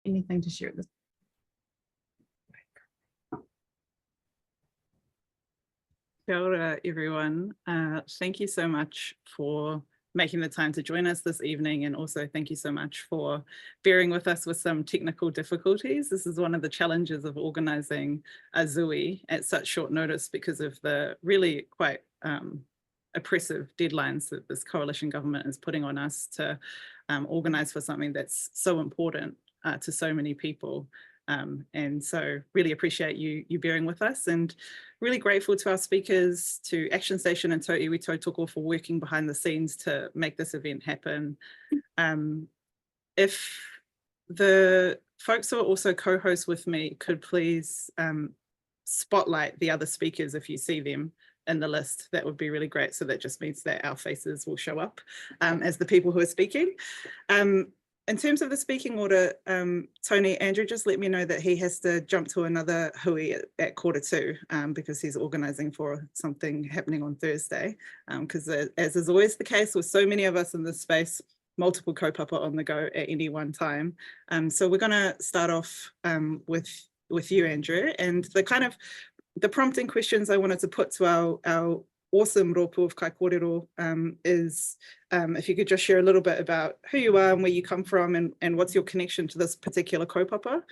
anything to share at this? Kia ora, everyone. Thank you so much for making the time to join us this evening, and also thank you so much for bearing with us with some technical difficulties. This is one of the challenges of organising a Zui at such short notice because of the really quite oppressive deadlines that this coalition government is putting on us to organise for something that's so important to so many people. And so really appreciate you bearing with us, and really grateful to our speakers, to Action Station and Tō Iwi Tautoko for working behind the scenes to make this event happen. If the folks who are also co-hosts with me could please spotlight the other speakers if you see them in the list, that would be really great. So that just means that our faces will show up as the people who are speaking. In terms of the speaking order, Tony, Andrew just let me know that he has to jump to another hui at 1:45 because he's organising for something happening on Thursday. Because as is always the case with so many of us in this space, multiple kaupapa on the go at any one time. So we're going to start off with you, Andrew, and the prompting questions I wanted to put to our awesome rōpū of Kai Kōrero is if you could just share a little bit about who you are and where you come from, and what's your connection to this particular kaupapa,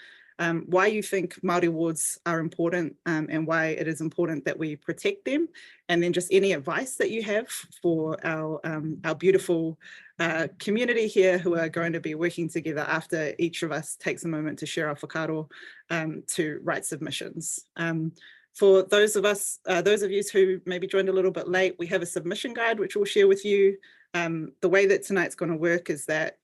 why you think Māori wards are important, and why it is important that we protect them, and then just any advice that you have for our beautiful community here who are going to be working together after each of us takes a moment to share our whakaaro to write submissions. For those of you who maybe joined a little bit late, we have a submission guide which we'll share with you. The way that tonight's going to work is that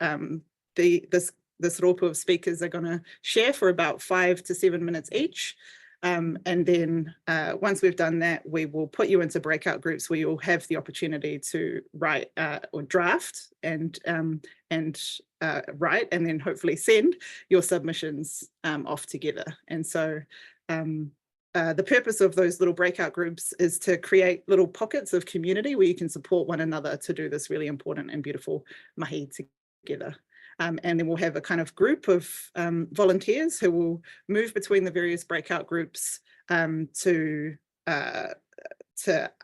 this rōpū of speakers are going to share for about 5 to 7 minutes each. And then once we've done that, we will put you into breakout groups where you'll have the opportunity to write or draft and write, and then hopefully send your submissions off together. And so the purpose of those little breakout groups is to create little pockets of community where you can support one another to do this really important and beautiful mahi together. And then we'll have a kind of group of volunteers who will move between the various breakout groups to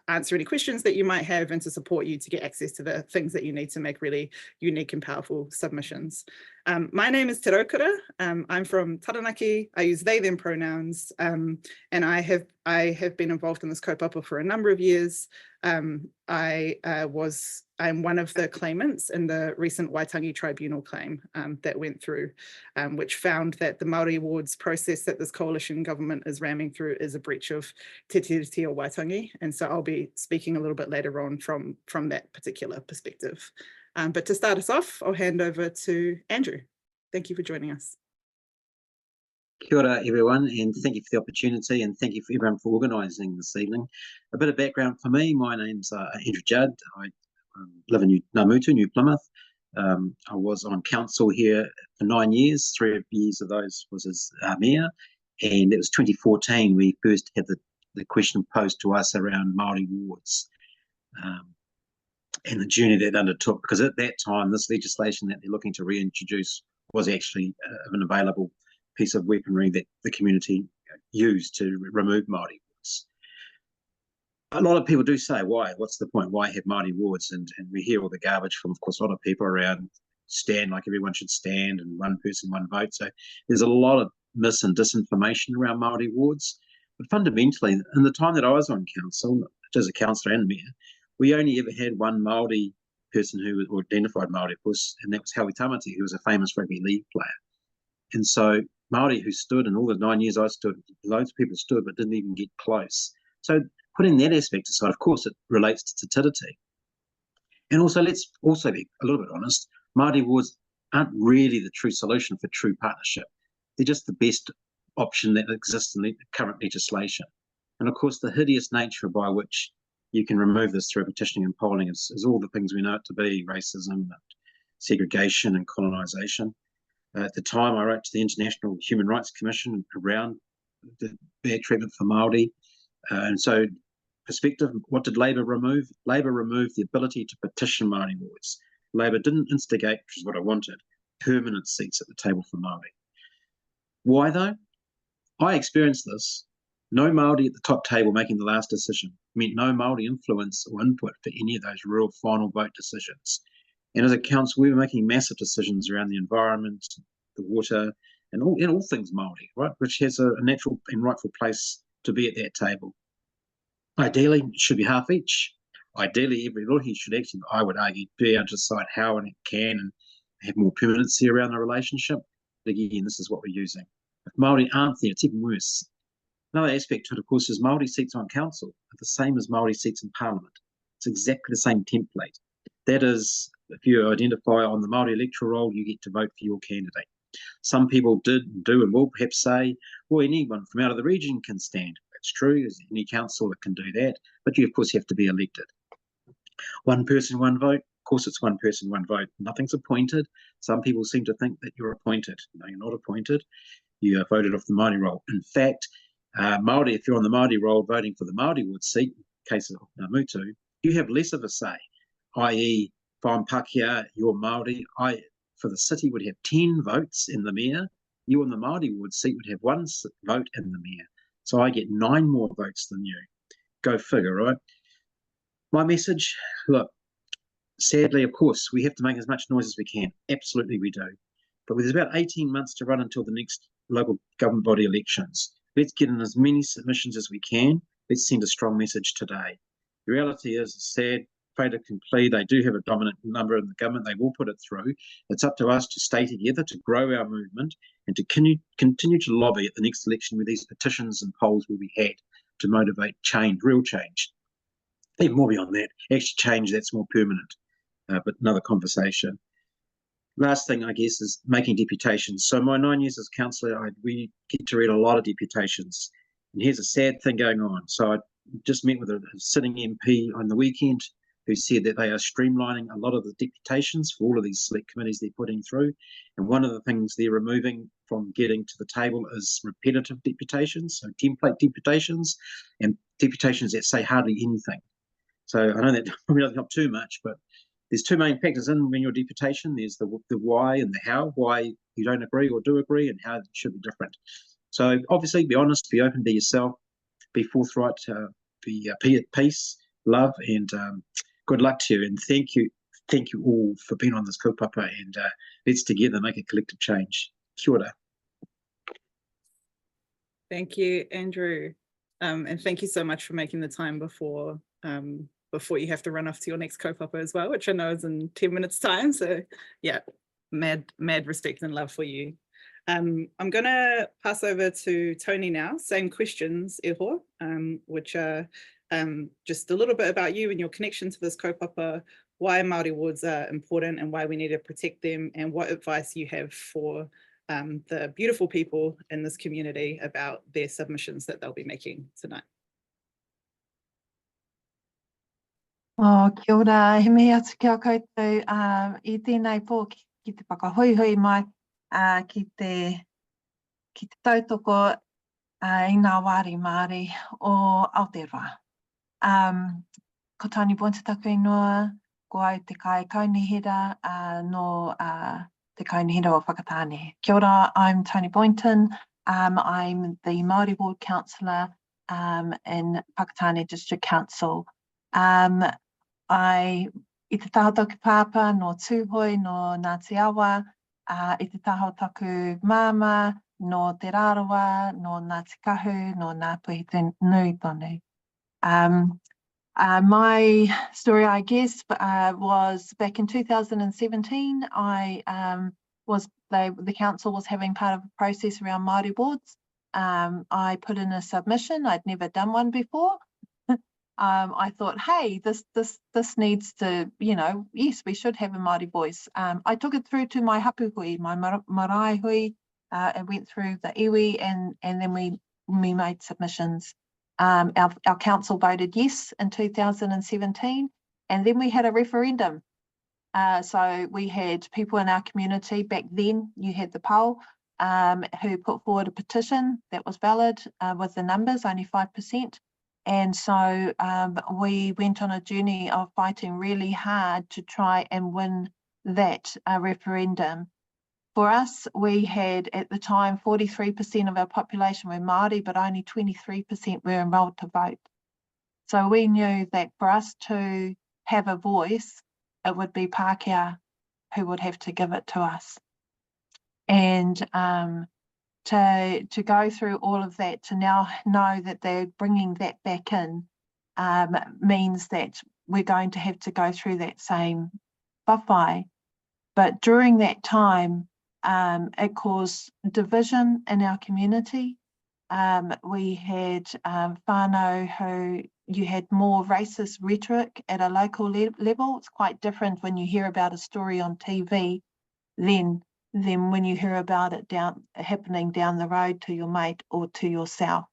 answer any questions that you might have and to support you to get access to the things that you need to make really unique and powerful submissions. My name is Te Raukura. I'm from Taranaki. I use they, them pronouns, and I have been involved in this kaupapa for a number of years. I'm one of the claimants in the recent Waitangi Tribunal claim that went through, which found that the Māori wards process that this coalition government is ramming through is a breach of Te Tiriti o Waitangi. And so I'll be speaking a little bit later on from that particular perspective. But to start us off, I'll hand over to Andrew. Thank you for joining us. Kia ora, everyone, and thank you for the opportunity, and thank you for everyone for organising this evening. A bit of background for me: my name's Andrew Judd. I live in Ngāmutu, New Plymouth. I was on council here for 9 years. 3 years of those was as mayor, and it was 2014 we first had the question posed to us around Māori wards and the journey that undertook, because at that time this legislation that they're looking to reintroduce was actually an available piece of weaponry that the community used to remove Māori wards. A lot of people do say, why? What's the point? Why have Māori wards? And we hear all the garbage from, of course, a lot of people around stand like everyone should stand and one person, one vote. So there's a lot of mis and disinformation around Māori wards. But fundamentally, in the time that I was on council, as a councillor and mayor, we only ever had one Māori person who was identified Māori puss, and that was Howie Tamati, who was a famous rugby league player. And so Māori who stood, and all the 9 years I stood, loads of people stood but didn't even get close. So putting that aspect aside, of course it relates to Te Tiriti. And also, let's also be a little bit honest, Māori wards aren't really the true solution for true partnership. They're just the best option that exists in the current legislation. And of course the hideous nature by which you can remove this through petitioning and polling is all the things we know it to be: racism, segregation and colonisation. At the time, I wrote to the International Human Rights Commission around the bad treatment for Māori. And so, perspective, what did Labour remove? Labour removed the ability to petition Māori wards. Labour didn't instigate, which is what I wanted, permanent seats at the table for Māori. Why though? I experienced this. No Māori at the top table making the last decision meant no Māori influence or input for any of those real final vote decisions. And as a council, we were making massive decisions around the environment, the water, and all things Māori, right? Which has a natural and rightful place to be at that table. Ideally, it should be half each. Ideally, every rohi should actually, I would argue, be able to decide how and it can and have more permanency around the relationship. But again, this is what we're using. If Māori aren't there, it's even worse. Another aspect to it, of course, is Māori seats on council are the same as Māori seats in Parliament. It's exactly the same template. That is, if you identify on the Māori electoral roll, you get to vote for your candidate. Some people do and will perhaps say, well, anyone from out of the region can stand. That's true, any councillor can do that, but you, of course, have to be elected. One person, one vote. Of course, it's one person, one vote. Nothing's appointed. Some people seem to think that you're appointed. No, you're not appointed. You are voted off the Māori roll. In fact, Māori, if you're on the Māori roll voting for the Māori ward seat, in case of Ngāmutu, you have less of a say, i.e., if I'm Pākehā, you're Māori, for the city would have 10 votes in the mayor, you on the Māori ward seat would have 1 vote in the mayor. So I get 9 more votes than you. Go figure, right? My message, look, sadly, of course, we have to make as much noise as we can. Absolutely we do. But there's about 18 months to run until the next local government body elections. Let's get in as many submissions as we can. Let's send a strong message today. The reality is, sad, fait accompli, they do have a dominant number in the government. They will put it through. It's up to us to stay together, to grow our movement, and to continue to lobby at the next election where these petitions and polls will be had to motivate change, real change. Even more beyond that, actually change that's more permanent, but another conversation. Last thing, I guess, is making deputations. So my 9 years as councillor, we get to read a lot of deputations. And here's a sad thing going on. So I just met with a sitting MP on the weekend who said that they are streamlining a lot of the deputations for all of these select committees they're putting through. And one of the things they're removing from getting to the table is repetitive deputations, so template deputations and deputations that say hardly anything. So I know that probably doesn't help too much, but there's 2 main factors in when your deputation. There's the why and the how, why you don't agree or do agree, and how it should be different. So obviously, be honest, be open, be yourself, be forthright, be at peace, love, and good luck to you. And thank you all for being on this kaupapa, and let's together make a collective change. Kia ora. Thank you, Andrew. And thank you so much for making the time before you have to run off to your next kaupapa as well, which I know is in 10 minutes time. So yeah, mad respect and love for you. I'm going to pass over to Tony now. Same questions, Iho, which are just a little bit about you and your connection to this kaupapa, why Māori wards are important and why we need to protect them, and what advice you have for the beautiful people in this community about their submissions that they'll be making tonight. Kia ora, he mea atu kia koutou I tēnei pō ki te whakahoihui mai ki te tautoko I ngā wāri Māori o Aotearoa. Ko Tony Boynton taku ingoa, ko au te kai kaunihira no te kaunihira o Whakatāne. Kia ora, I'm Tony Boynton. I'm the Māori Ward Councillor in Whakatāne District Council. I te taho taku pāpā no Tūhoi no Ngāti Awa, I te taho taku māma no Te Rārawa, no Ngāti Kahu, no Ngāpuhi Nui tonu. My story, I guess, was back in 2017. The council was having part of a process around Māori wards. I put in a submission. I'd never done one before. I thought, hey, this needs to, yes, we should have a Māori voice. I took it through to my hapuhui, my marae hui, and went through the iwi, and then we made submissions. Our council voted yes in 2017, and then we had a referendum. So we had people in our community back then. You had the poll who put forward a petition that was valid with the numbers, only 5%. And so we went on a journey of fighting really hard to try and win that referendum. For us, we had at the time 43% of our population were Māori, but only 23% were enrolled to vote. So we knew that for us to have a voice, it would be Pākehā who would have to give it to us. And to go through all of that, to now know that they're bringing that back in, means that we're going to have to go through that same whawhai. But during that time, it caused division in our community. We had whānau who you had more racist rhetoric at a local level. It's quite different when you hear about a story on TV than when you hear about it happening down the road to your mate or to yourself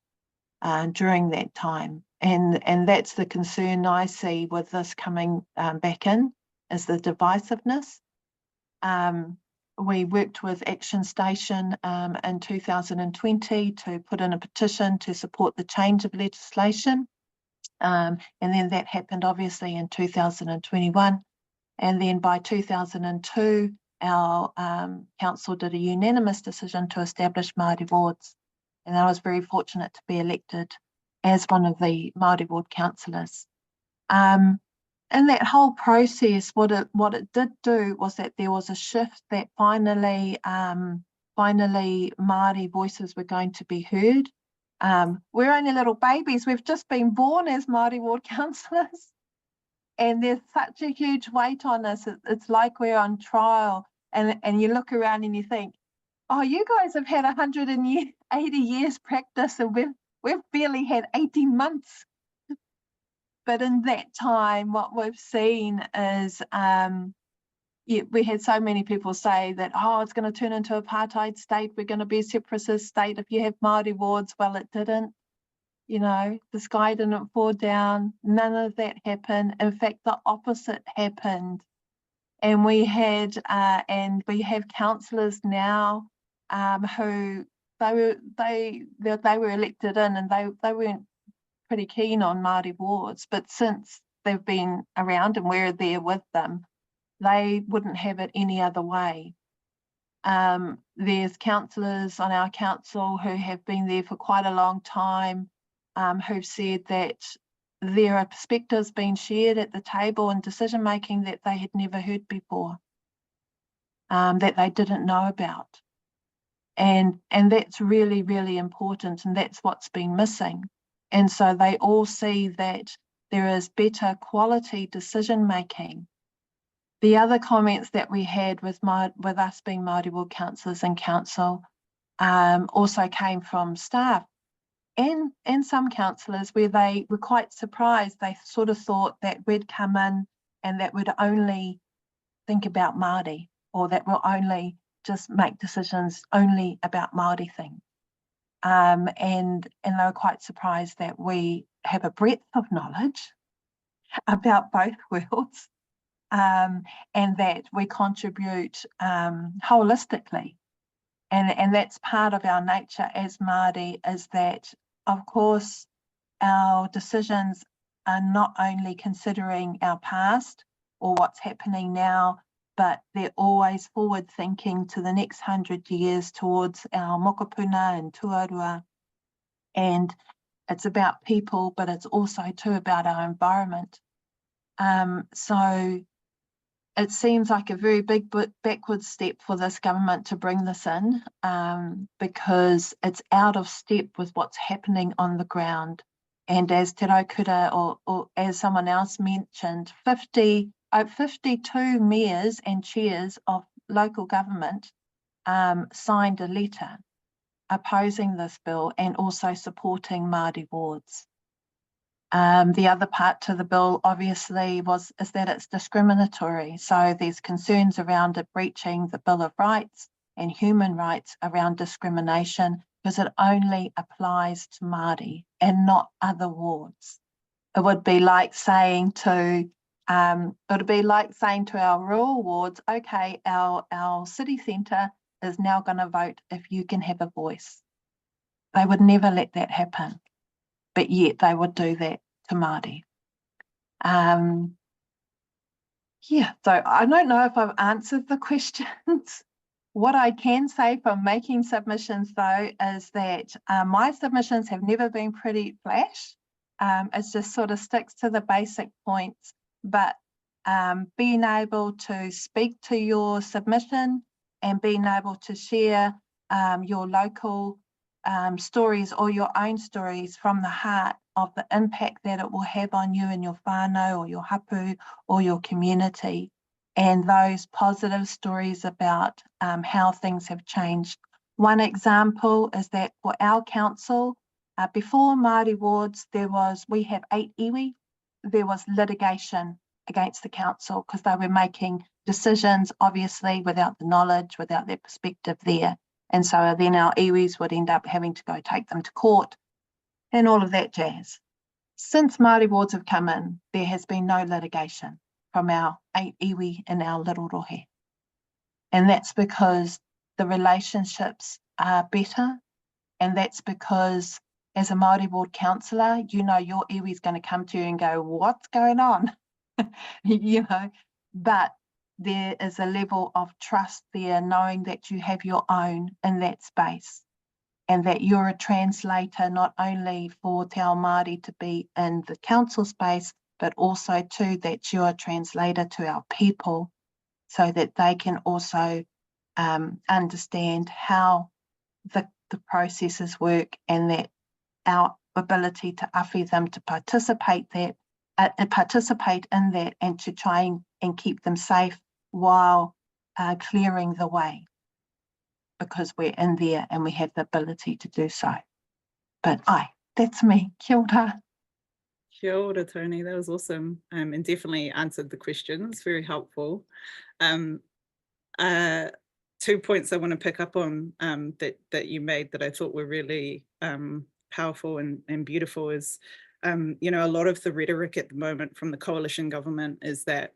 during that time. And that's the concern I see with this coming back in, is the divisiveness. We worked with Action Station in 2020 to put in a petition to support the change of legislation. And then that happened obviously in 2021. And then by 2002, our council did a unanimous decision to establish Māori wards. And I was very fortunate to be elected as one of the Māori ward councillors. In that whole process, what it did do was that there was a shift that finally Māori voices were going to be heard. We're only little babies. We've just been born as Māori ward councillors. And there's such a huge weight on us. It's like we're on trial. And you look around and you think, oh, you guys have had 180 years practice and we've barely had 18 months. But in that time, what we've seen is, we had so many people say that, oh, it's going to turn into apartheid state. We're going to be a separatist state if you have Māori wards. Well, it didn't. You know, the sky didn't fall down. None of that happened. In fact, the opposite happened. And we have councillors now who they were elected in, and they weren't pretty keen on Māori wards, but since they've been around and we're there with them, they wouldn't have it any other way. There's councillors on our council who have been there for quite a long time, who've said that there are perspectives being shared at the table and decision making that they had never heard before, that they didn't know about. And that's really, really important, and that's what's been missing. And so they all see that there is better quality decision making. The other comments that we had with us being Māori ward councillors and council also came from staff and some councillors, where they were quite surprised. They sort of thought that we'd come in and that we'd only think about Māori, or that we'll only just make decisions only about Māori things. And they were quite surprised that we have a breadth of knowledge about both worlds, and that we contribute holistically. And that's part of our nature as Māori, is that, of course, our decisions are not only considering our past or what's happening now, but they're always forward thinking to the next 100 years towards our mokopuna and tuarua. And it's about people, but it's also too about our environment. So it seems like a very big backward step for this government to bring this in, because it's out of step with what's happening on the ground. And as Te Raukura, or as someone else mentioned, 52 mayors and chairs of local government signed a letter opposing this bill and also supporting Māori wards. The other part to the bill, obviously, is that it's discriminatory. So there's concerns around it breaching the Bill of Rights and human rights around discrimination, because it only applies to Māori and not other wards. It would be like saying to our rural wards, okay, our city centre is now going to vote if you can have a voice. They would never let that happen, but yet they would do that to Māori. Yeah, so I don't know if I've answered the questions. What I can say from making submissions though is that my submissions have never been pretty flash. It just sort of sticks to the basic points, but being able to speak to your submission and being able to share your local stories or your own stories from the heart of the impact that it will have on you and your whānau or your hapu or your community, and those positive stories about how things have changed. One example is that for our council, before Māori wards, we have 8 iwi, there was litigation against the council because they were making decisions, obviously, without the knowledge, without their perspective there. And so then our iwis would end up having to go take them to court and all of that jazz. Since Māori wards have come in, there has been no litigation from our 8 iwi in our little rohe. And that's because the relationships are better, and that's because as a Māori ward councillor, you know your iwi is going to come to you and go, what's going on? You know, but there is a level of trust there, knowing that you have your own in that space and that you're a translator, not only for Te Ao Māori to be in the council space, but also too that you're a translator to our people so that they can also understand how the processes work, and that our ability to awhi them to participate in that and to try and keep them safe while clearing the way, because we're in there and we have the ability to do so. But that's me. Kia ora. Kia ora, Tony. That was awesome, and definitely answered the questions. Very helpful. 2 points I want to pick up on that you made that I thought were really powerful and beautiful is, you know, a lot of the rhetoric at the moment from the coalition government is that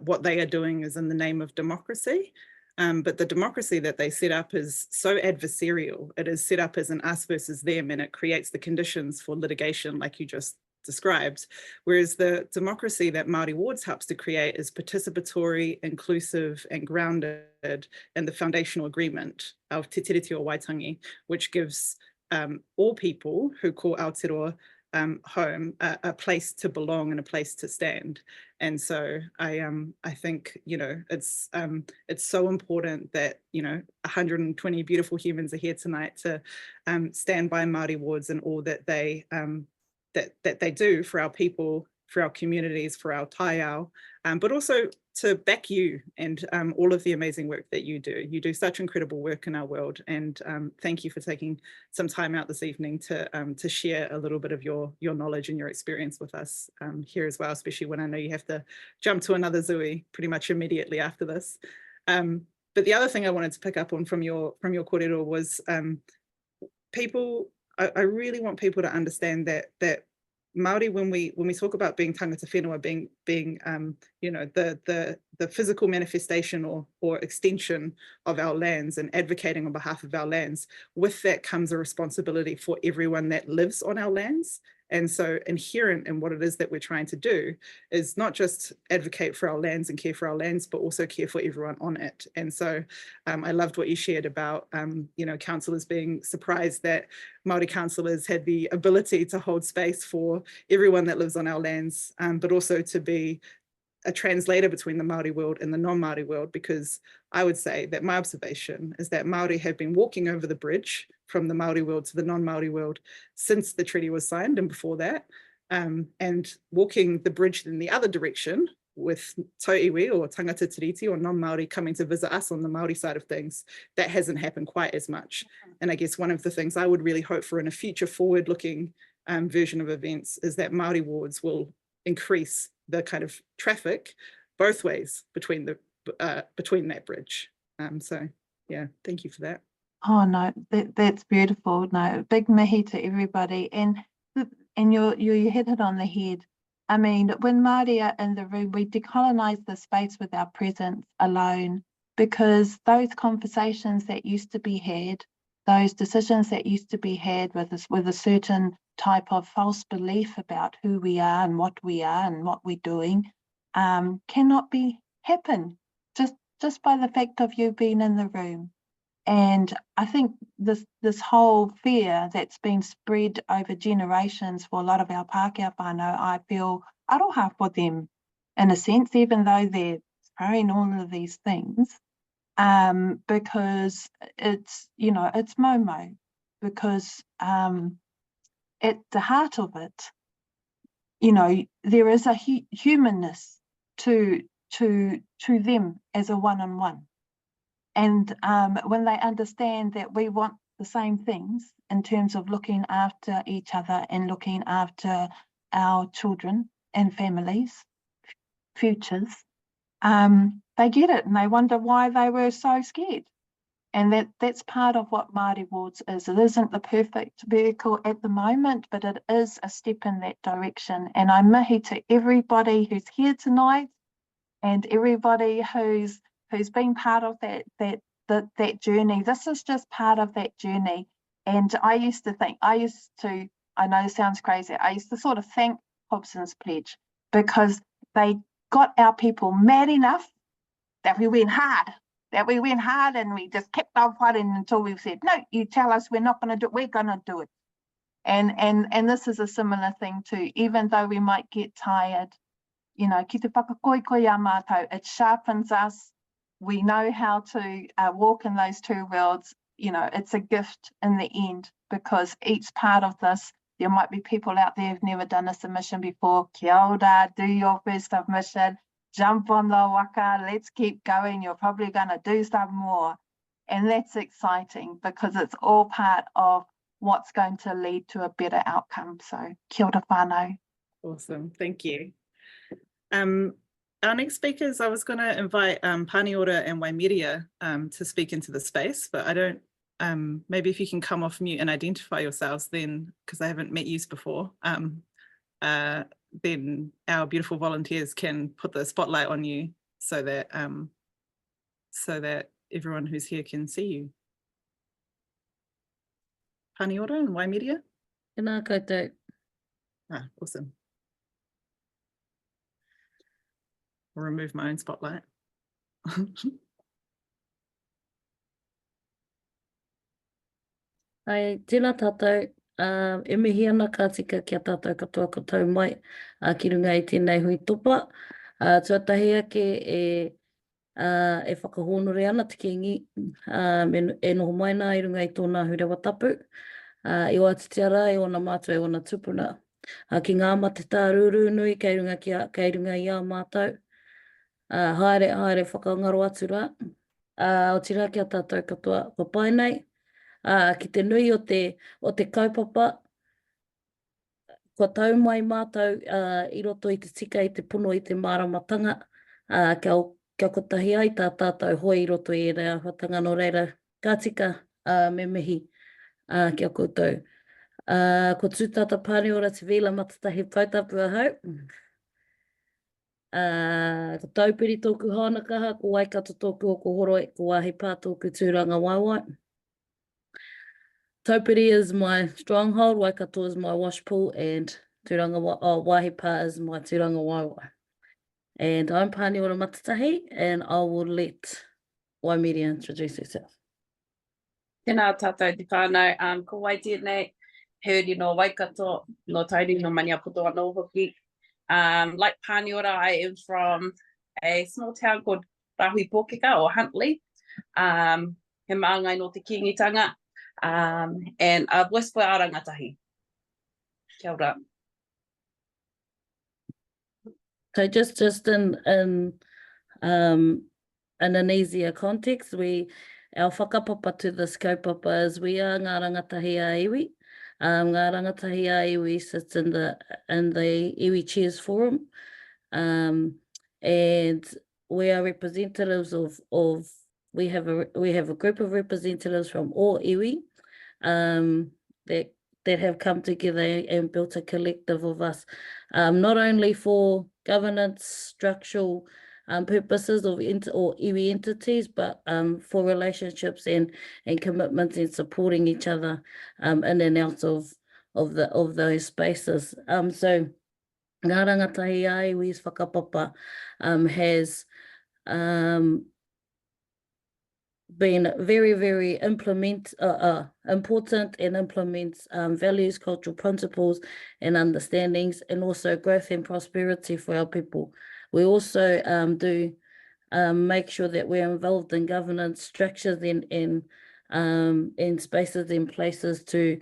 what they are doing is in the name of democracy. But the democracy that they set up is so adversarial. It is set up as an us versus them, and it creates the conditions for litigation like you just described. Whereas the democracy that Māori Wards helps to create is participatory, inclusive, and grounded in the foundational agreement of Te Tiriti o Waitangi, which gives all people who call Aotearoa home a place to belong and a place to stand. And so I think, you know, it's so important that, you know, 120 beautiful humans are here tonight to stand by Māori Wards and all that they that they do for our people, for our communities, for our taiao, but also to back you and all of the amazing work that you do. You do such incredible work in our world, and thank you for taking some time out this evening to share a little bit of your knowledge and your experience with us here as well, especially when I know you have to jump to another Zui pretty much immediately after this. But the other thing I wanted to pick up on from your kōrero was people. I really want people to understand that Māori, when we talk about being tangata whenua, being you know, the physical manifestation or extension of our lands and advocating on behalf of our lands, with that comes a responsibility for everyone that lives on our lands. And so inherent in what it is that we're trying to do is not just advocate for our lands and care for our lands, but also care for everyone on it. And so I loved what you shared about, you know, councillors being surprised that Māori councillors had the ability to hold space for everyone that lives on our lands, but also to be a translator between the Māori world and the non-Māori world, because I would say that my observation is that Māori have been walking over the bridge from the Māori world to the non-Māori world since the treaty was signed and before that, and walking the bridge in the other direction with tauiwi or tangata tiriti or non-Māori coming to visit us on the Māori side of things. That hasn't happened quite as much. And I guess one of the things I would really hope for in a future forward-looking version of events is that Māori wards will increase the kind of traffic both ways between that bridge. So yeah, thank you for that. Oh no, that's beautiful. No, big mihi to everybody, and you hit it on the head. I mean, when Māori are in the room, we decolonise the space with our presence alone, because those conversations that used to be had, those decisions that used to be had with a certain type of false belief about who we are and what we are and what we're doing, cannot be happen. Just just by the fact of you being in the room. And I think this whole fear that's been spread over generations for a lot of our Pākehā whānau, I feel aroha for them in a sense, even though they're throwing all of these things, because it's, you know, it's momo, because at the heart of it, you know, there is a humanness to them as a one-on-one. And when they understand that we want the same things in terms of looking after each other and looking after our children and families, futures, they get it and they wonder why they were so scared. And that's part of what Māori Wards is. It isn't the perfect vehicle at the moment, but it is a step in that direction. And I mihi to everybody who's here tonight and everybody who's been part of that journey. This is just part of that journey. And I used to think, I know it sounds crazy, I used to sort of thank Hobson's Pledge because they got our people mad enough that we went hard. And we just kept on fighting until we said, no, you tell us we're not going to do it, we're going to do it. And this is a similar thing too, even though we might get tired, you know, ki te whakakoikoi a mātou, it sharpens us. We know how to walk in those two worlds. You know, it's a gift in the end, because each part of this, there might be people out there who've never done a submission before. Kia ora, do your first submission, jump on the waka, let's keep going. You're probably going to do some more. And that's exciting because it's all part of what's going to lead to a better outcome. So kia ora whānau. Awesome, thank you. Our next speakers, I was going to invite Paniora and Waimeria to speak into the space, but I don't, maybe if you can come off mute and identify yourselves then, because I haven't met you before, then our beautiful volunteers can put the spotlight on you so that everyone who's here can see you. Paniora and Waimeria? Tēnā koutou. Ah, awesome. I'll remove my own spotlight. Ai, tēnā tātou, e mihi ana ka tika kia tātou katoa koutou mai ki runga i tēnei hui topa. Tuatahi ake e whakahōnore ana te kingi, e noho mai nā i runga i tōna hurewa tapu. I o atu te ara, e ona mātou, e ona tupuna. Ki ngā matata rūrū nui, kei runga i a mātou. Haere whakangaro atu rā. O tira kia tātou katoa ko pai nei. Ki te nui o te kaupapa, ko tau mai mātou i roto i te tika i te puno i te māramatanga. Kia kotahi ai tā tātou hoi i roto i rea whatanga no reira. Ka tika me mihi kia koutou. Ko tūtata Paniora te vila matatahi pautapu ahau. Ko taupiri tōku hānakaha, ko Waikato tōku o ko horoi, ko Wāhi-Pā tōku tūranga waiwai. Taupiri is my stronghold, Waikato is my wash pool, and Wāhi-Pā is my tūranga waiwai. And I'm Paniora Matatahi, and I will let Waimeria introduce herself. Tēnā tātou te whānau, ko wai tēnei, heard no Waikato, no tauri no Maniapoto anō hoki. Like Paniora, I am from a small town called Rahui Pōkeka or Huntly. He maangai no te kingitanga, and a voice for a rangatahi. Kia ora. So just in an easier context, our whakapapa to this kaupapa is we are ngā rangatahi a iwi. Ngā rangatahi a iwi sits in the Iwi Chairs Forum, and we are representatives of we have a group of representatives from all iwi that have come together and built a collective of us, not only for governance, structural purposes or iwi entities, but for relationships and commitments and supporting each other in and out of those spaces. So Ngā Rangatahi a Iwi's whakapapa has been very, very important and implements values, cultural principles and understandings, and also growth and prosperity for our people. We also do make sure that we're involved in governance structures and spaces and places to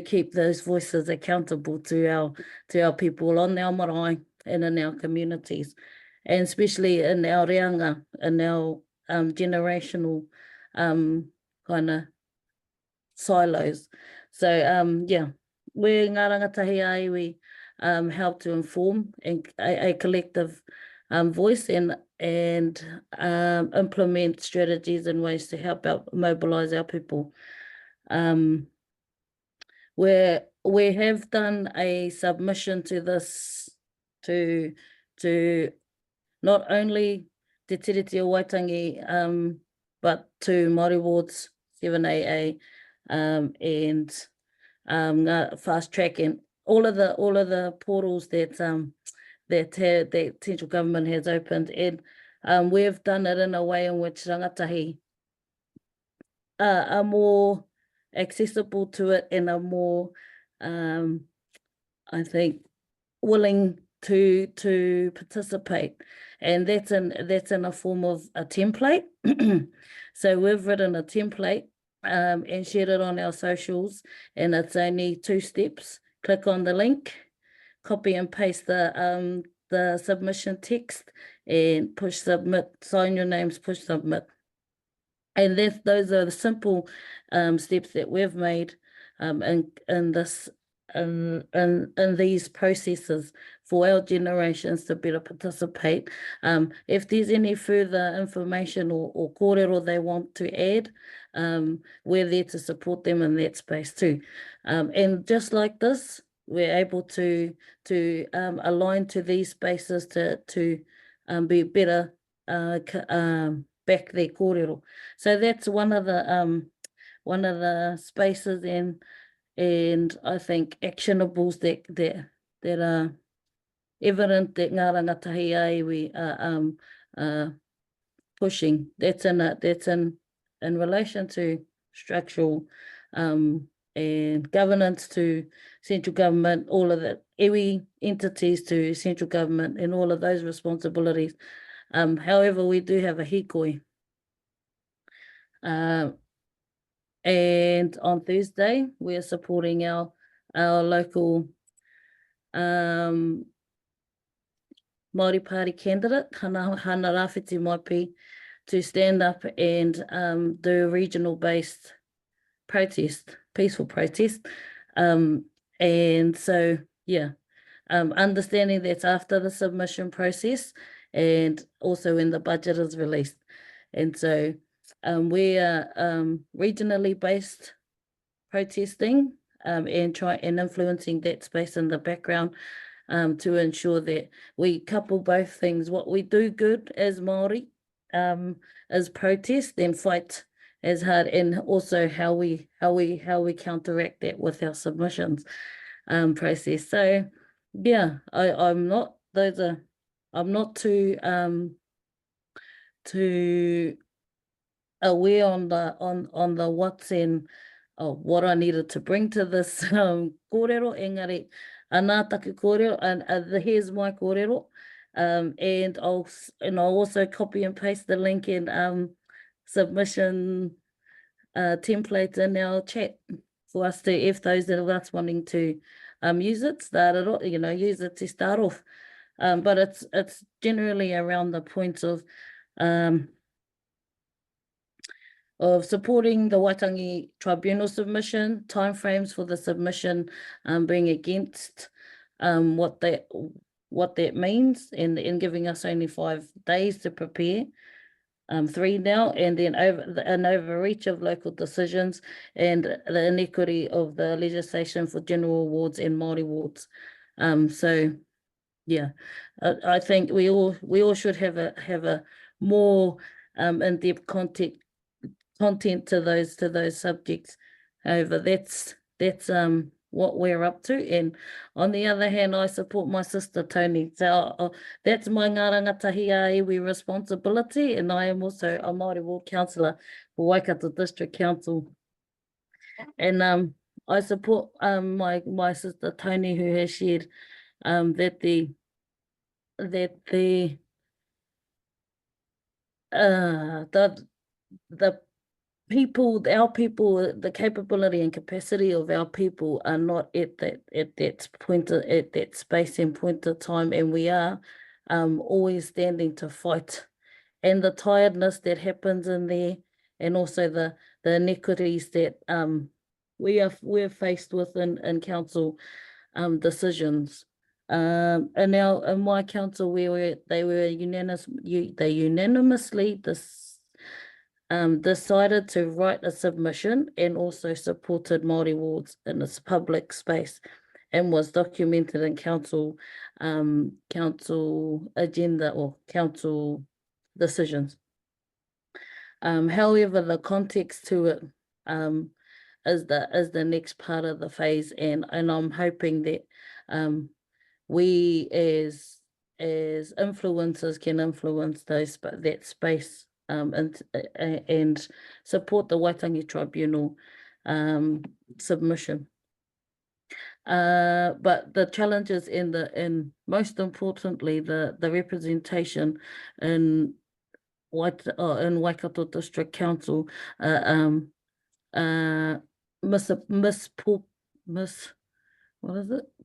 keep those voices accountable to our people on our marae and in our communities, and especially in our reanga, in our generational kind of silos. So yeah, we're ngā rangatahi ai, we help to inform and a collective voice and implement strategies and ways to help out mobilize our people. We have done a submission to this to not only Te Tiriti o Waitangi, but to Māori Wards 7AA and fast track and all of the portals that that central government has opened, and we've done it in a way in which rangatahi are more accessible to it and are more I think willing to participate, and that's in a form of a template. So we've written a template and shared it on our socials, and it's only 2 steps. Click on the link, copy and paste the submission text, and push submit, sign your names, push submit. And those are the simple steps that we've made in these processes for our generations to better participate. If there's any further information or kōrero they want to add, we're there to support them in that space too. And just like this, we're able to align to these spaces to be better back their kōrero. So that's one of the spaces and I think actionables that are evident that ngā rangatahi iwi are pushing. That's in relation to structural and governance to central government, all of the iwi entities to central government and all of those responsibilities. However, we do have a hikoi. And on Thursday, we're supporting our local Māori Party candidate, Hana Rāwhiti Maipi, to stand up and do a regional-based protest, peaceful protest. And so, yeah, understanding that's after the submission process and also when the budget is released. And so we are regionally based protesting and influencing that space in the background to ensure that we couple both things. What we do good as Māori is protest and fight as hard, and also how we counteract that with our submissions process. So yeah, I'm not too aware on the what's in what I needed to bring to this kōrero. Engari, anā taku kōrero, and here's my kōrero. And I'll also copy and paste the link and submission templates in our chat for us to, if those of us wanting to use it, use it to start off. But it's generally around the points of supporting the Waitangi Tribunal submission, timeframes for the submission being against what that means, and giving us only 5 days to prepare, 3 now, and then an overreach of local decisions and the inequity of the legislation for general wards and Māori wards. So yeah, I think we all should have a more in-depth content to those subjects. However, that's what we're up to. And on the other hand, I support my sister Tony. So that's my ngā rangatahi a iwi responsibility, and I am also a Māori Ward Councillor for Waikato District Council. And I support my sister Tony, who has shared that the people, our people, the capability and capacity of our people are not at that point, at that space and point of time, and we are always standing to fight. And the tiredness that happens in there, and also the inequities that we're faced with in council decisions. And now in my council, they unanimously decided to write a submission and also supported Māori wards in its public space, and was documented in council agenda or council decisions. However, the context to it is the next part of the phase, and I'm hoping that we as influencers can influence that space and support the Waitangi Tribunal submission. But the challenges and most importantly the representation in Waikato District Council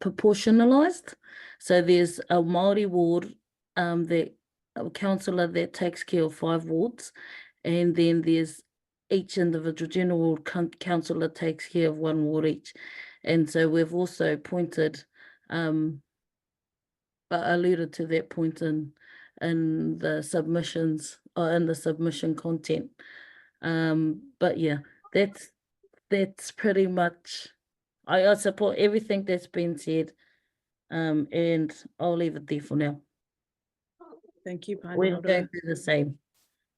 proportionalized. So there's a Māori ward, a councillor that takes care of 5 wards, and then there's each individual general ward councillor takes care of 1 ward each. And so we've also pointed, alluded to that point in the submissions or in the submission content. But yeah, that's pretty much, I support everything that's been said, and I'll leave it there for now. Thank you, We're Paniora. going through the same.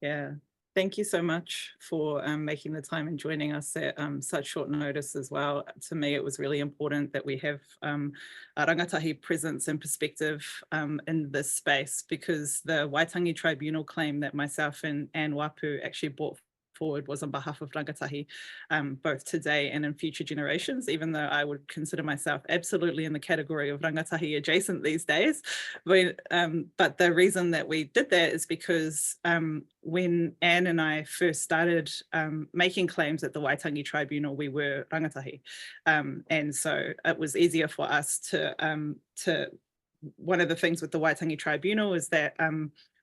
Yeah, thank you so much for making the time and joining us at such short notice as well. To me, it was really important that we have a rangatahi presence and perspective in this space, because the Waitangi Tribunal claim that myself and Anne Wapu actually brought forward was on behalf of rangatahi, both today and in future generations, even though I would consider myself absolutely in the category of rangatahi adjacent these days. But the reason that we did that is because when Anne and I first started making claims at the Waitangi Tribunal, we were rangatahi. And so it was easier for us to one of the things with the Waitangi Tribunal is that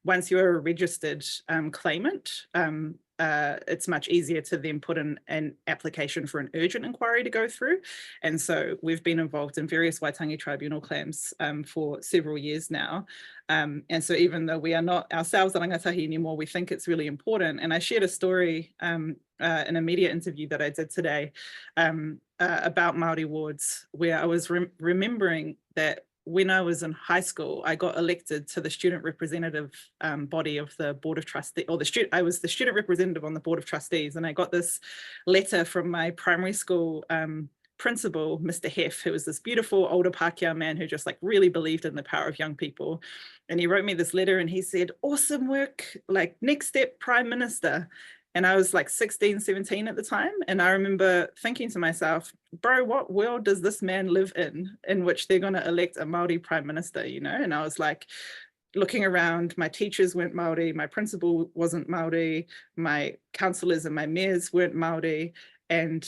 once you're a registered claimant, it's much easier to then put in an application for an urgent inquiry to go through. And so we've been involved in various Waitangi Tribunal claims for several years now. And so even though we are not ourselves a rangatahi anymore, we think it's really important. And I shared a story in a media interview that I did today about Māori wards, where I was remembering that when I was in high school, I got elected to the student representative body of the Board of Trustees, or I was the student representative on the Board of Trustees, and I got this letter from my primary school principal, Mr. Heff, who was this beautiful older Pākehā man who just like really believed in the power of young people. And he wrote me this letter and he said, awesome work, like next step, Prime Minister. And I was like 16, 17 at the time. And I remember thinking to myself, bro, what world does this man live in which they're going to elect a Māori Prime Minister, you know? And I was like, looking around, my teachers weren't Māori, my principal wasn't Māori, my councillors and my mayors weren't Māori. And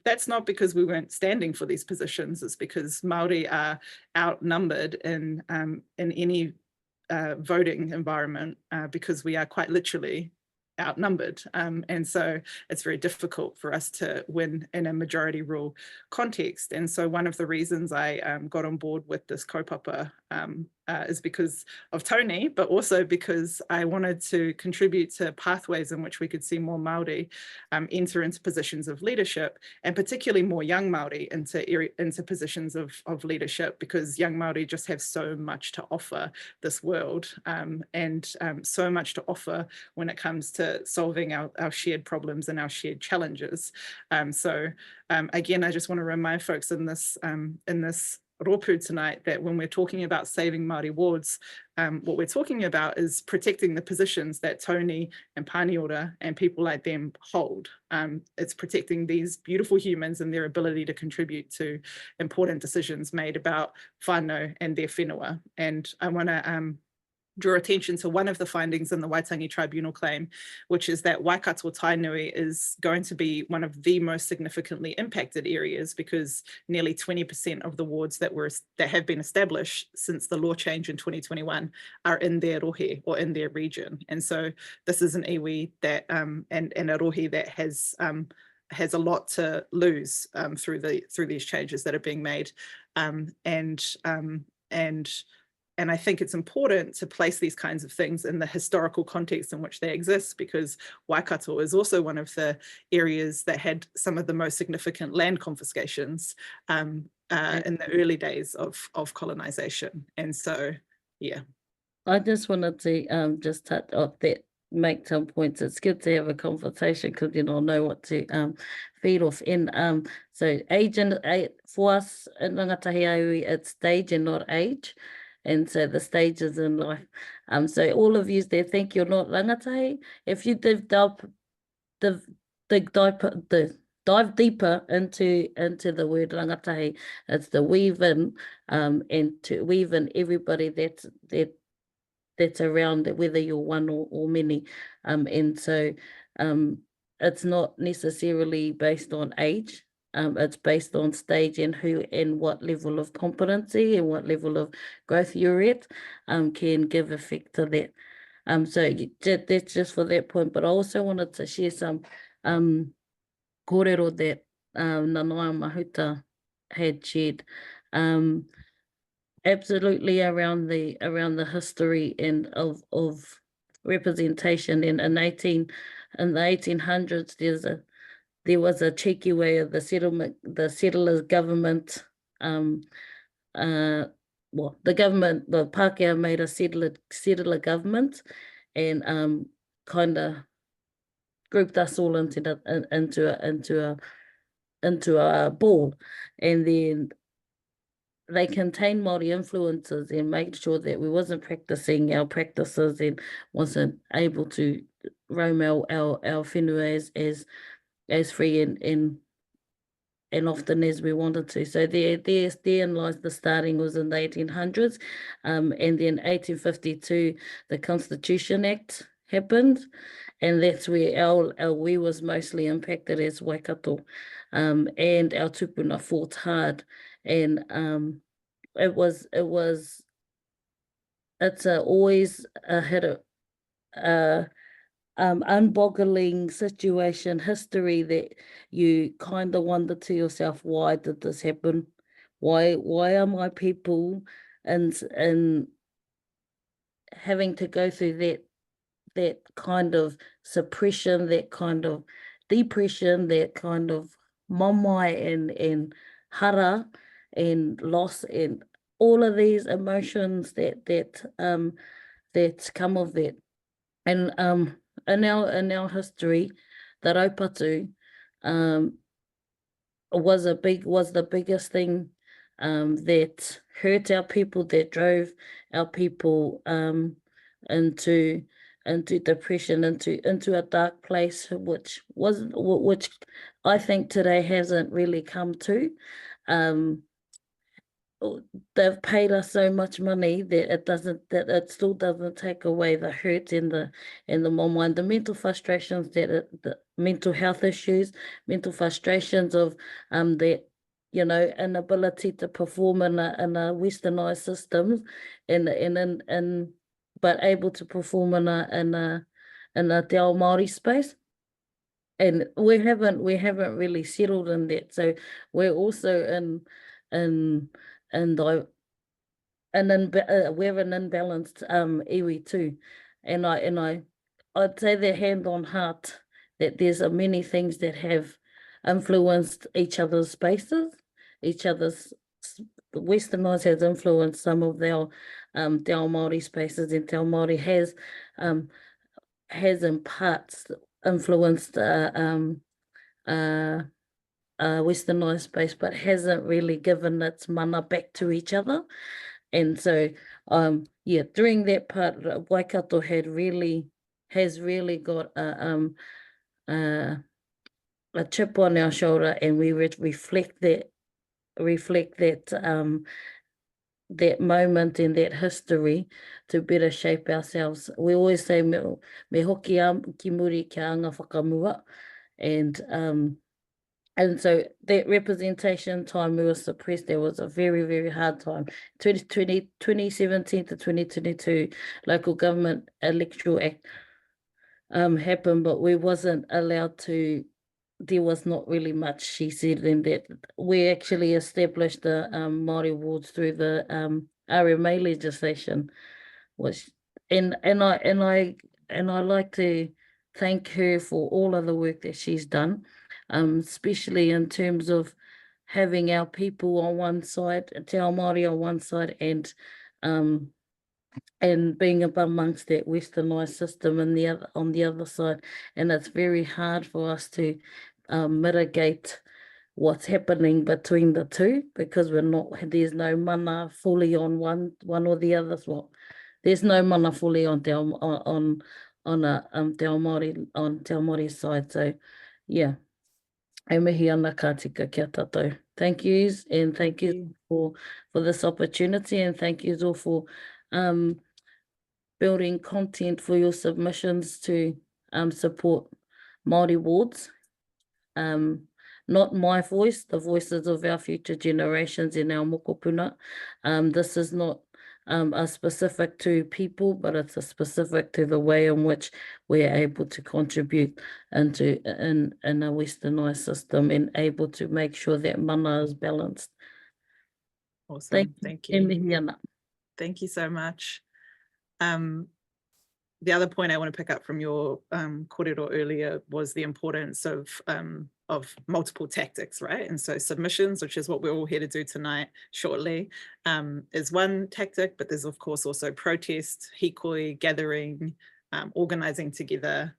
that's not because we weren't standing for these positions, it's because Māori are outnumbered in any voting environment because we are quite literally outnumbered. And so it's very difficult for us to win in a majority rule context. And so one of the reasons I got on board with this kaupapa is because of Tony, but also because I wanted to contribute to pathways in which we could see more Māori enter into positions of leadership, and particularly more young Māori into positions of leadership, because young Māori just have so much to offer this world, and so much to offer when it comes to solving our shared problems and our shared challenges. Again, I just want to remind folks in this rōpū tonight that when we're talking about saving Māori wards, what we're talking about is protecting the positions that Tony and Pāniora and people like them hold. It's protecting these beautiful humans and their ability to contribute to important decisions made about whānau and their whenua. And I want to draw attention to one of the findings in the Waitangi Tribunal claim, which is that Waikato Tainui is going to be one of the most significantly impacted areas, because nearly 20% of the wards that have been established since the law change in 2021 are in their rohe, or in their region. And so this is an iwi that and a rohe that has a lot to lose through these changes that are being made, and I think it's important to place these kinds of things in the historical context in which they exist, because Waikato is also one of the areas that had some of the most significant land confiscations in the early days of colonization. And so, yeah. I just wanted to just touch off that, make some points. It's good to have a conversation because you know what to feed off. And so for us in Rangatahi Aui, it's stage and not age. And so the stages in life. So all of you there think you're not rangatahi. If you dive deeper into the word rangatahi, it's the weave in, and to weave in everybody that's around, whether you're one or many. And so it's not necessarily based on age. It's based on stage and who and what level of competency and what level of growth you're at can give effect to that. So that's just for that point. But I also wanted to share some kōrero that Nanaia Mahuta had shared. Absolutely around the history and of representation. And in the 1800s, there was a cheeky way of the settlers government, the Pākehā made a settler government, and kind of grouped us all into a ball, and then they contained Māori influences and made sure that we wasn't practicing our practices and wasn't able to roam our whenua as free and often as we wanted to. So therein lies the starting was in the 1800s, and then 1852 the Constitution Act happened, and that's where our we was mostly impacted as Waikato, and our tupuna fought hard, and it's always a unboggling situation, history, that you kind of wonder to yourself, why did this happen? Why are my people and having to go through that kind of suppression, that kind of depression, that kind of mamai and hara and loss and all of these emotions that come of that. And in our history, the raupatu was the biggest thing that hurt our people, that drove our people into depression, into a dark place, which I think today hasn't really come to. They've paid us so much money that it still doesn't take away the hurt and the momo and the mental frustrations, the mental health issues, mental frustrations of that, you know, inability to perform in a westernized system, but able to perform in a te ao Māori space. And we haven't really settled in that. So we're also in we're an unbalanced iwi too, and I'd say that hand on heart that there's many things that have influenced each other's spaces, Western Oz has influenced some of their Te Ao Māori spaces, and Te Ao Māori has in parts influenced Western Oz space, but hasn't really given its mana back to each other. And so, yeah, during that part, Waikato has really got a chip on our shoulder, and we reflect that that moment and that history to better shape ourselves. We always say me hoki ki muri kia anga whakamua, and so that representation time we were suppressed. There was a very, very hard time. 2017 to 2022 local government electoral act happened, but we wasn't allowed to. There was not really much, she said, in that we actually established the Māori wards through the RMA legislation, which and I like to thank her for all of the work that she's done, especially in terms of having our people on one side, Te Ao Māori on one side, and being up amongst that westernised system on the other side. And it's very hard for us to mitigate what's happening between the two, because there's no mana fully on one or the other. Well, there's no mana fully on Te Ao Māori side. So yeah, e mihi ana ka tika kia tātou. Thank yous, and thank you for this opportunity, and thank yous all for building content for your submissions to support Māori wards. Not my voice, the voices of our future generations in our mokopuna. This is not specific to people, but it's a specific to the way in which we're able to contribute in a westernised system and able to make sure that mana is balanced. Awesome, thank E you. mihi ana. Thank you so much. The other point I want to pick up from your kōrero earlier was the importance of multiple tactics, right? And so submissions, which is what we're all here to do tonight shortly, is one tactic, but there's of course also protest, hikoi, gathering, organizing together,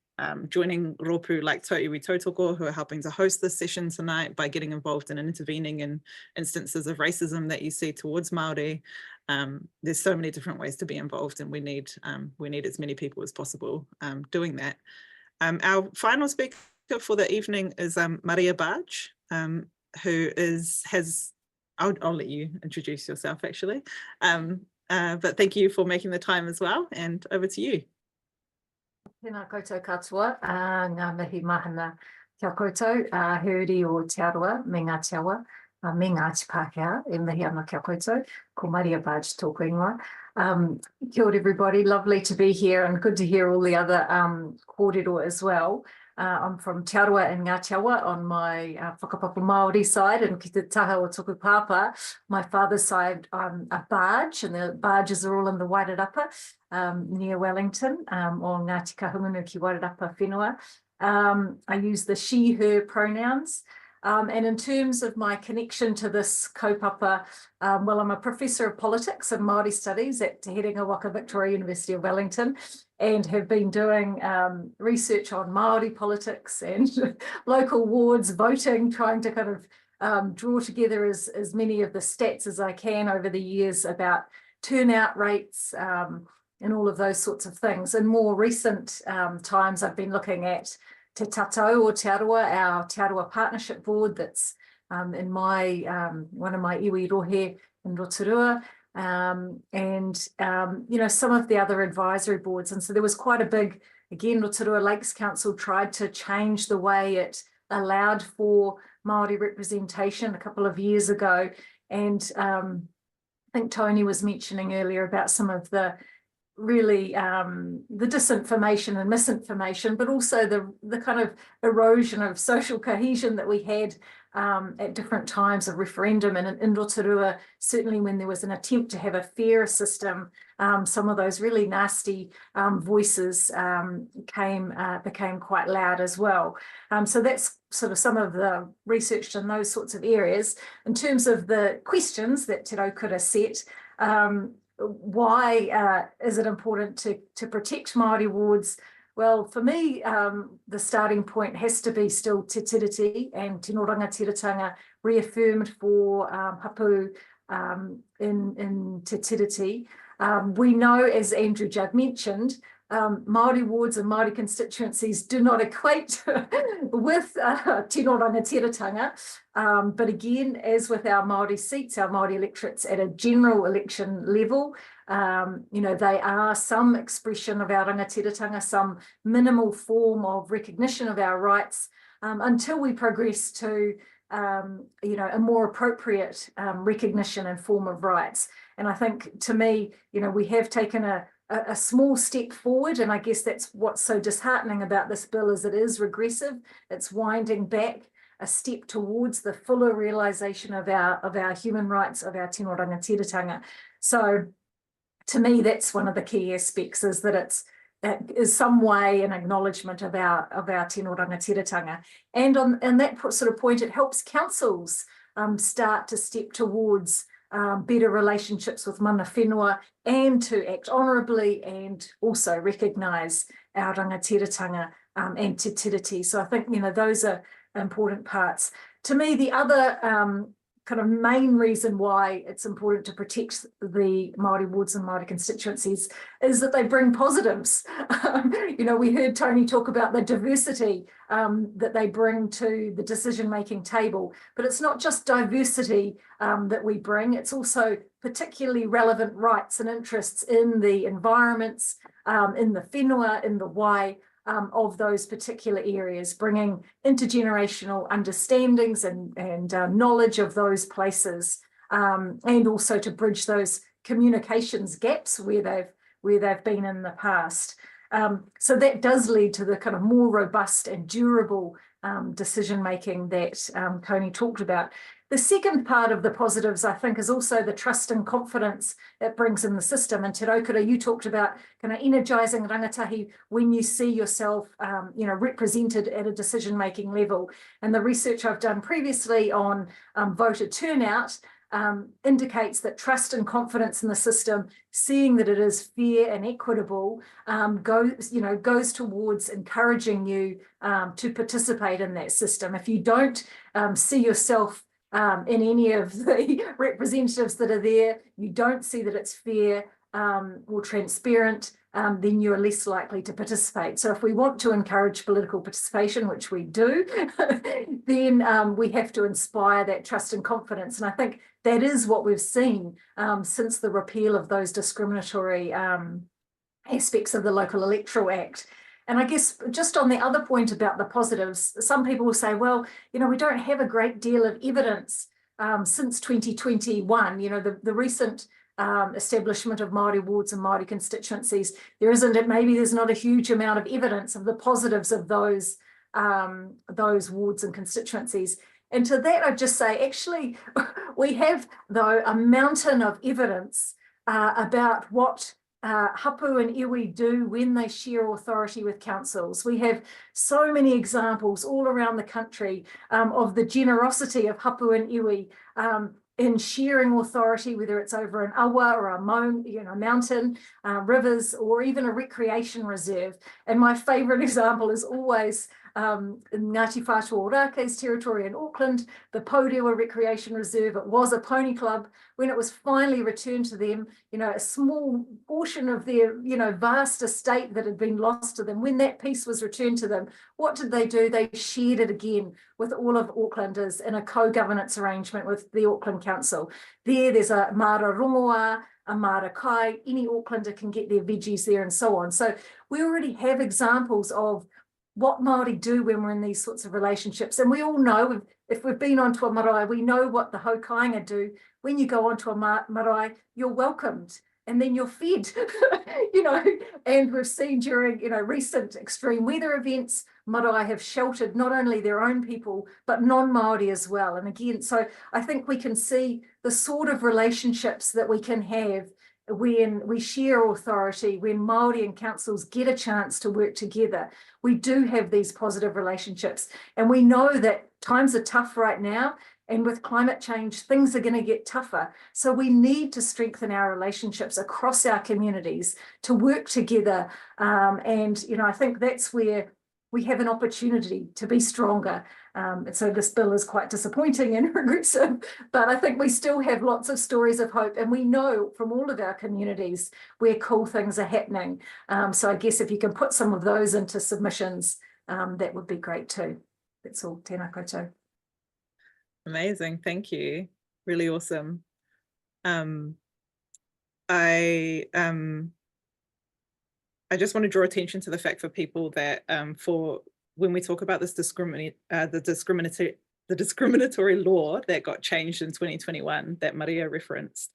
joining ropu like Tō Iwi Tautoko, who are helping to host this session tonight by getting involved in and intervening in instances of racism that you see towards Māori. There's so many different ways to be involved, and we need as many people as possible doing that. Our final speaker for the evening is Maria Barge, who has, I'll let you introduce yourself actually, but thank you for making the time as well, and over to you. Tēnā koutou katoa, ngā mihi mahana kia koutou, Huri o Te Aroa, me ngā Te Awa, me Ngāti Pākehā, e mihi ana kia koutou, ko Maria Barge tōku ingoa. Kia ora everybody, lovely to be here and good to hear all the other kōrero as well. I'm from Te Aroa and Ngā Te Awa on my whakapapa Māori side, and ki te taha o tōku pāpā, my father's side, I'm a Barge, and the Barges are all in the Wairarapa, near Wellington, o Ngāti Kahungunu ki Wairarapa whenua. I use the she, her pronouns. And in terms of my connection to this kaupapa, well, I'm a professor of politics and Māori studies at Te Herenga Waka Victoria University of Wellington, and have been doing research on Māori politics and local wards, voting, trying to kind of draw together as many of the stats as I can over the years about turnout rates and all of those sorts of things. In more recent times, I've been looking at Te Tatau o Te Aroa, our Te Aroa Partnership Board that's in my one of my iwi rohe in Rotorua, and you know, some of the other advisory boards. And so there was quite a big, again, Rotorua Lakes Council tried to change the way it allowed for Māori representation a couple of years ago. And I think Tony was mentioning earlier about some of the really the disinformation and misinformation, but also the kind of erosion of social cohesion that we had at different times of referendum. And in Rotorua, certainly when there was an attempt to have a fair system, some of those really nasty voices became quite loud as well. So that's sort of some of the research in those sorts of areas. In terms of the questions that Te Raukura set, why is it important to protect Māori wards? Well, for me, the starting point has to be still Te Tiriti and Tino Rangatiratanga reaffirmed for hapu in Te Tiriti. We know, as Andrew Judd mentioned, Māori wards and Māori constituencies do not equate with Tino Rangatiratanga. But again, as with our Māori seats, our Māori electorates at a general election level, you know, they are some expression of our rangatiratanga, some minimal form of recognition of our rights, until we progress to, you know, a more appropriate recognition and form of rights. And I think, to me, you know, we have taken a small step forward, and I guess that's what's so disheartening about this bill, is it is regressive. It's winding back a step towards the fuller realization of our human rights, of our tino rangatiratanga. So to me, that's one of the key aspects, is that that is some way an acknowledgement of our tino rangatiratanga. And on that sort of point, it helps councils start to step towards better relationships with mana whenua, and to act honourably and also recognise our rangatiratanga and te tiriti. So I think, you know, those are important parts. To me, the other kind of main reason why it's important to protect the Māori wards and Māori constituencies is that they bring positives. You know, we heard Tony talk about the diversity that they bring to the decision-making table, but it's not just diversity that we bring, it's also particularly relevant rights and interests in the environments, in the whenua, in the wai, of those particular areas, bringing intergenerational understandings and knowledge of those places, and also to bridge those communications gaps where they've been in the past. So that does lead to the kind of more robust and durable decision making that Tony talked about. The second part of the positives, I think, is also the trust and confidence it brings in the system. And Te Raukura, you talked about kind of energising rangatahi when you see yourself, you know, represented at a decision-making level. And the research I've done previously on voter turnout indicates that trust and confidence in the system, seeing that it is fair and equitable, goes towards encouraging you to participate in that system. If you don't see yourself in any of the representatives that are there, you don't see that it's fair or transparent, then you're less likely to participate. So if we want to encourage political participation, which we do, then we have to inspire that trust and confidence. And I think that is what we've seen since the repeal of those discriminatory aspects of the Local Electoral Act. And I guess just on the other point about the positives, some people will say, well, you know, we don't have a great deal of evidence since 2021, you know, the recent establishment of Māori wards and Māori constituencies. Maybe there's not a huge amount of evidence of the positives of those wards and constituencies. And to that, I'd just say, actually, we have, though, a mountain of evidence about what hapu and iwi do when they share authority with councils. We have so many examples all around the country of the generosity of hapu and iwi in sharing authority, whether it's over an awa or a mountain, rivers, or even a recreation reserve. And my favourite example is always in Ngāti Whātua Ōrākei's territory in Auckland, the Pourewa Recreation Reserve. It was a pony club. When it was finally returned to them, you know, a small portion of their, you know, vast estate that had been lost to them, when that piece was returned to them, what did they do? They shared it again with all of Aucklanders in a co-governance arrangement with the Auckland Council. There's a Mara Rongoa, a Mara Kai, any Aucklander can get their veggies there and so on. So we already have examples of what Māori do when we're in these sorts of relationships. And we all know, if we've been onto a marae, we know what the Haukainga do. When you go onto a marae, you're welcomed and then you're fed, and we've seen during, recent extreme weather events, marae have sheltered not only their own people, but non-Māori as well. And again, so I think we can see the sort of relationships that we can have when we share authority, when Māori and councils get a chance to work together. We do have these positive relationships, and we know that times are tough right now, and with climate change, things are going to get tougher. So we need to strengthen our relationships across our communities to work together. And I think that's where we have an opportunity to be stronger. And so this bill is quite disappointing and regressive, but I think we still have lots of stories of hope, and we know from all of our communities where cool things are happening. So I guess if you can put some of those into submissions, that would be great too. That's all. Tēnā koutou. Amazing, thank you. Really awesome. I just want to draw attention to the fact for people that for when we talk about this the discriminatory law that got changed in 2021 that Maria referenced,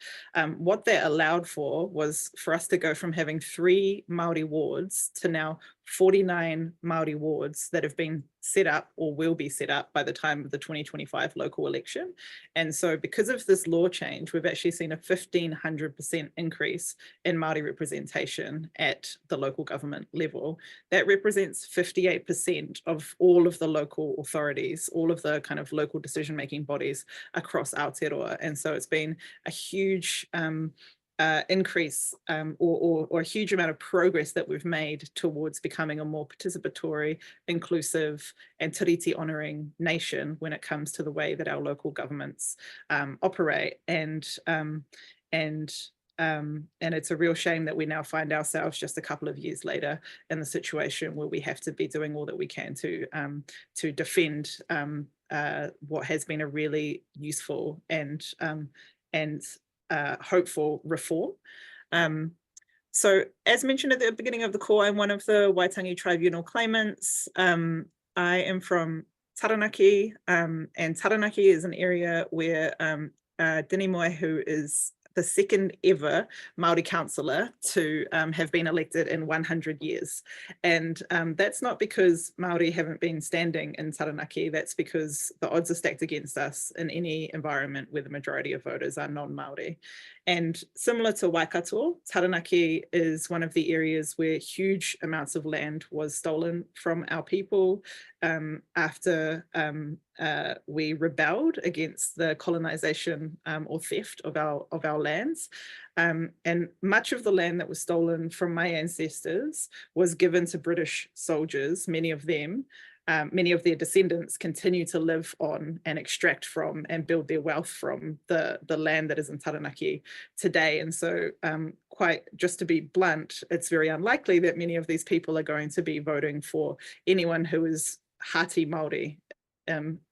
what that allowed for was for us to go from having 3 Māori wards to now 49 Māori wards that have been set up or will be set up by the time of the 2025 local election. And so because of this law change, we've actually seen a 1,500% increase in Māori representation at the local government level. That represents 58% of all of the local authorities, all of the kind of local decision-making bodies across Aotearoa. And so it's been a huge increase or a huge amount of progress that we've made towards becoming a more participatory, inclusive and tiriti honouring nation when it comes to the way that our local governments operate. And it's a real shame that we now find ourselves just a couple of years later in the situation where we have to be doing all that we can to defend what has been a really useful and hopeful reform. So as mentioned at the beginning of the call, I'm one of the Waitangi Tribunal claimants. I am from Taranaki, and Taranaki is an area where Dini Moe, who is the second ever Māori councillor to have been elected in 100 years. And that's not because Māori haven't been standing in Taranaki, that's because the odds are stacked against us in any environment where the majority of voters are non-Māori. And similar to Waikato, Taranaki is one of the areas where huge amounts of land was stolen from our people after we rebelled against the colonisation or theft of our lands. And much of the land that was stolen from my ancestors was given to British soldiers, many of them. Many of their descendants continue to live on and extract from and build their wealth from the land that is in Taranaki today. And so quite just to be blunt, it's very unlikely that many of these people are going to be voting for anyone who is Hati Māori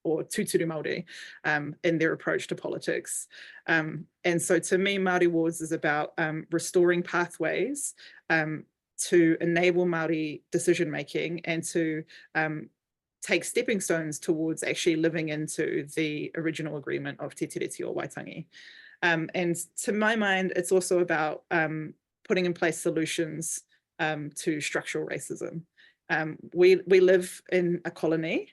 or Tūturu Māori in their approach to politics. And so to me, Māori Wards is about restoring pathways to enable Māori decision-making and to take stepping stones towards actually living into the original agreement of Te Tiriti o Waitangi. And to my mind, it's also about putting in place solutions to structural racism. We live in a colony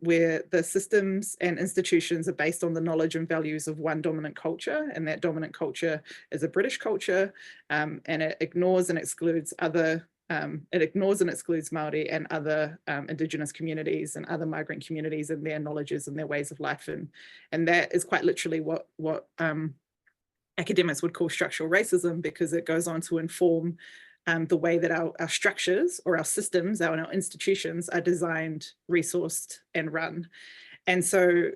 where the systems and institutions are based on the knowledge and values of one dominant culture, and that dominant culture is a British culture, and it ignores and excludes other Māori and other Indigenous communities and other migrant communities and their knowledges and their ways of life. And that is quite literally what academics would call structural racism, because it goes on to inform the way that our structures or our systems, our institutions are designed, resourced and run. And so,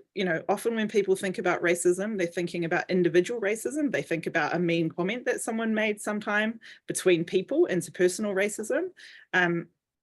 often when people think about racism, they're thinking about individual racism. They think about a mean comment that someone made sometime between people, interpersonal racism.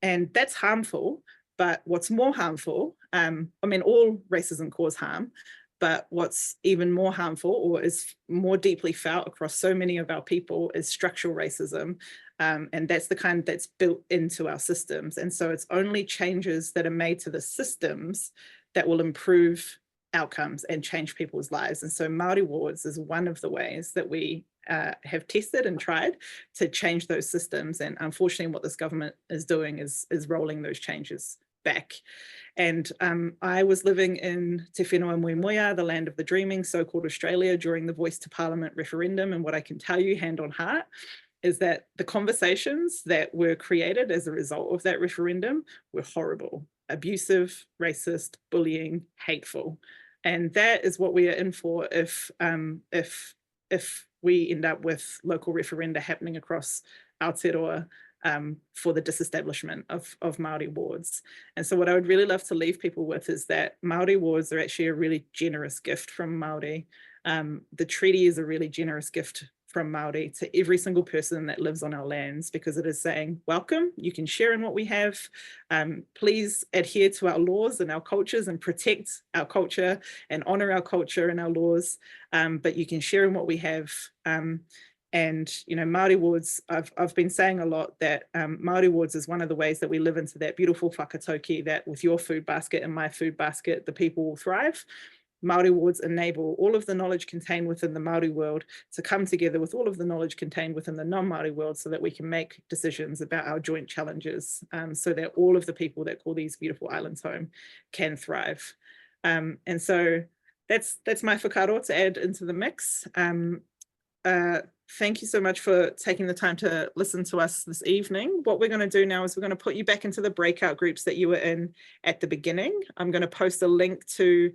And that's harmful. But what's more harmful, all racism causes harm, but what's even more harmful or is more deeply felt across so many of our people is structural racism. And that's the kind that's built into our systems. And so it's only changes that are made to the systems that will improve outcomes and change people's lives. And so Māori Wards is one of the ways that we have tested and tried to change those systems. And unfortunately, what this government is doing is rolling those changes back. And I was living in Te Whenua Moemoeā, the land of the dreaming, so-called Australia, during the Voice to Parliament referendum. And what I can tell you hand on heart is that the conversations that were created as a result of that referendum were horrible, abusive, racist, bullying, hateful. And that is what we are in for if we end up with local referenda happening across Aotearoa for the disestablishment of Māori wards. And so what I would really love to leave people with is that Māori wards are actually a really generous gift from Māori. The treaty is a really generous gift from Māori to every single person that lives on our lands, because it is saying, welcome, you can share in what we have. Please adhere to our laws and our cultures and protect our culture and honor our culture and our laws, but you can share in what we have. And, you know, Māori wards, I've been saying a lot that Māori wards is one of the ways that we live into that beautiful whakatauki that with your food basket and my food basket, the people will thrive. Māori wards enable all of the knowledge contained within the Māori world to come together with all of the knowledge contained within the non-Māori world so that we can make decisions about our joint challenges, so that all of the people that call these beautiful islands home can thrive. And so that's my whakaaro to add into the mix. Thank you so much for taking the time to listen to us this evening. What we're going to do now is we're going to put you back into the breakout groups that you were in at the beginning. I'm going to post a link to